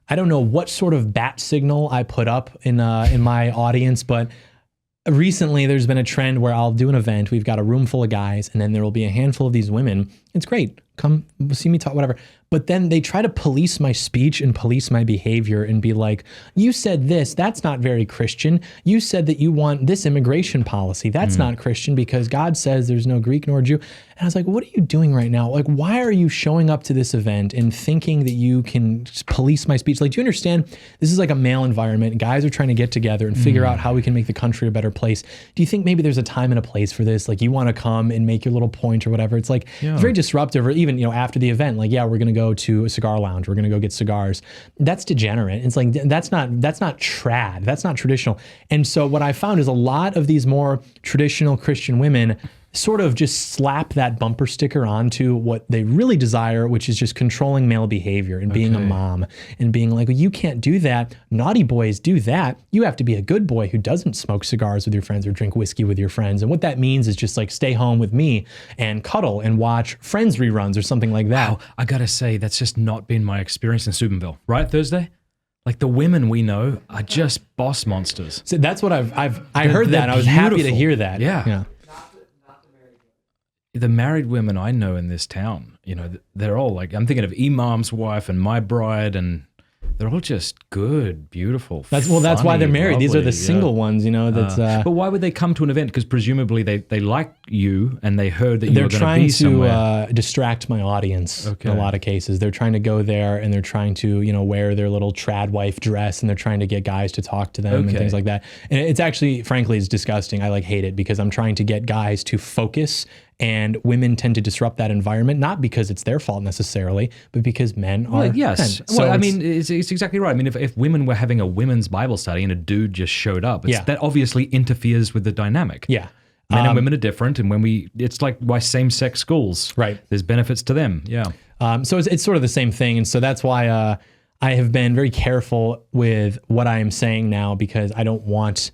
I don't know what sort of bat signal I put up in my audience, but recently there's been a trend where I'll do an event. We've got a room full of guys, and then there will be a handful of these women. It's great. Come see me talk, whatever. But then they try to police my speech and police my behavior and be like, you said this, that's not very Christian. You said that you want this immigration policy. That's not Christian because God says there's no Greek nor Jew. And I was like, what are you doing right now? Like, why are you showing up to this event and thinking that you can just police my speech? Like, do you understand? This is like a male environment. Guys are trying to get together and figure out how we can make the country a better place. Do you think maybe there's a time and a place for this? Like, you want to come and make your little point or whatever. It's like, it's very disruptive. Or even, after the event, like, yeah, we're going to go to a cigar lounge. We're going to go get cigars. That's degenerate. It's like, that's not trad. That's not traditional. And so what I found is a lot of these more traditional Christian women sort of just slap that bumper sticker onto what they really desire, which is just controlling male behavior and being a mom and being like, well, you can't do that. Naughty boys do that. You have to be a good boy who doesn't smoke cigars with your friends or drink whiskey with your friends. And what that means is just like stay home with me and cuddle and watch Friends reruns or something like that. Wow, I gotta say, that's just not been my experience in Steubenville, right, Thursday? Like the women we know are just boss monsters. So that's what I heard that. I was happy to hear that. Yeah. The married women I know in this town, they're all like, I'm thinking of Imam's wife and my bride, and they're all just good, beautiful. That's why they're married. Lovely, these are the single ones, But why would they come to an event? Because presumably they like you and they heard that you were going to be somewhere. They're trying to distract my audience in a lot of cases. They're trying to go there and they're trying to, wear their little trad wife dress and they're trying to get guys to talk to them and things like that. And it's actually, frankly, it's disgusting. I hate it because I'm trying to get guys to focus. And women tend to disrupt that environment, not because it's their fault necessarily, but because men are men. So it's exactly right. I mean, if women were having a women's Bible study and a dude just showed up, that obviously interferes with the dynamic. Yeah. Men and women are different, and it's like why same-sex schools. Right. There's benefits to them, So it's sort of the same thing, and so that's why I have been very careful with what I am saying now because I don't want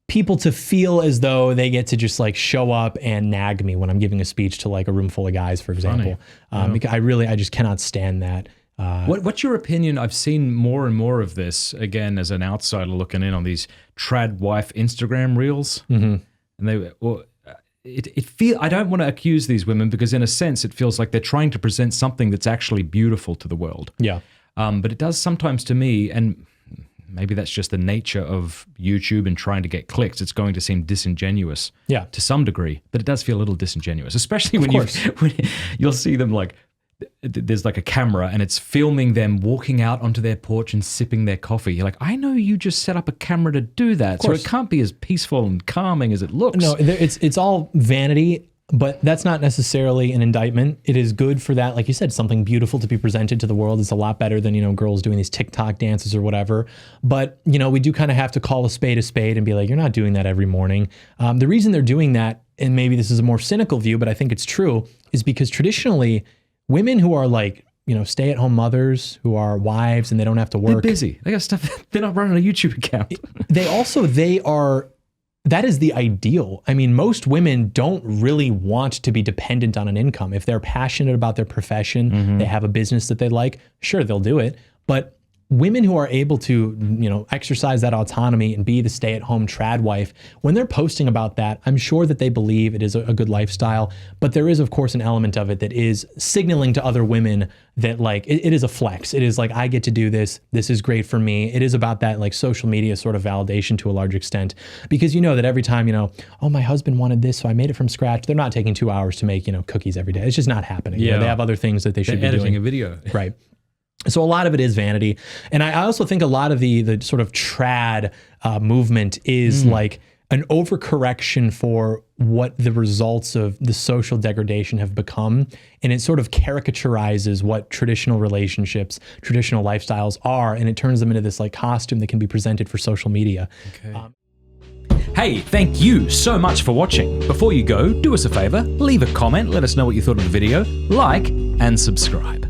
people to feel as though they get to just like show up and nag me when I'm giving a speech to like a room full of guys, for example. Because I just cannot stand that. What's your opinion? I've seen more and more of this, again, as an outsider looking in on these trad wife Instagram reels. And I don't want to accuse these women because in a sense, it feels like they're trying to present something that's actually beautiful to the world. Yeah. But it does sometimes to me, and maybe that's just the nature of YouTube and trying to get clicks. It's going to seem disingenuous to some degree, but it does feel a little disingenuous, especially when you'll see them like, there's like a camera and it's filming them walking out onto their porch and sipping their coffee. You're like, I know you just set up a camera to do that, so it can't be as peaceful and calming as it looks. No, it's all vanity. But that's not necessarily an indictment. It is good for that, like you said, something beautiful to be presented to the world. It's a lot better than, girls doing these TikTok dances or whatever. But, we do kind of have to call a spade and be like, you're not doing that every morning. The reason they're doing that, and maybe this is a more cynical view, but I think it's true, is because traditionally women who are like, stay-at-home mothers who are wives and they don't have to work. They're busy. They got stuff. They're not running a YouTube account. That is the ideal. I mean, most women don't really want to be dependent on an income. If they're passionate about their profession, they have a business that they like, sure, they'll do it. But women who are able to, exercise that autonomy and be the stay-at-home trad wife, when they're posting about that, I'm sure that they believe it is a good lifestyle. But there is, of course, an element of it that is signaling to other women that like, it is a flex. It is like, I get to do this. This is great for me. It is about that like social media sort of validation to a large extent, because that every time, oh, my husband wanted this, so I made it from scratch. They're not taking 2 hours to make, cookies every day. It's just not happening. They have other things that they should be doing. Editing a video. Right. So a lot of it is vanity. And I also think a lot of the sort of trad movement is like an overcorrection for what the results of the social degradation have become. And it sort of caricaturizes what traditional relationships, traditional lifestyles are. And it turns them into this like costume that can be presented for social media. Okay. Hey, thank you so much for watching. Before you go, do us a favor, leave a comment, let us know what you thought of the video, like, and subscribe.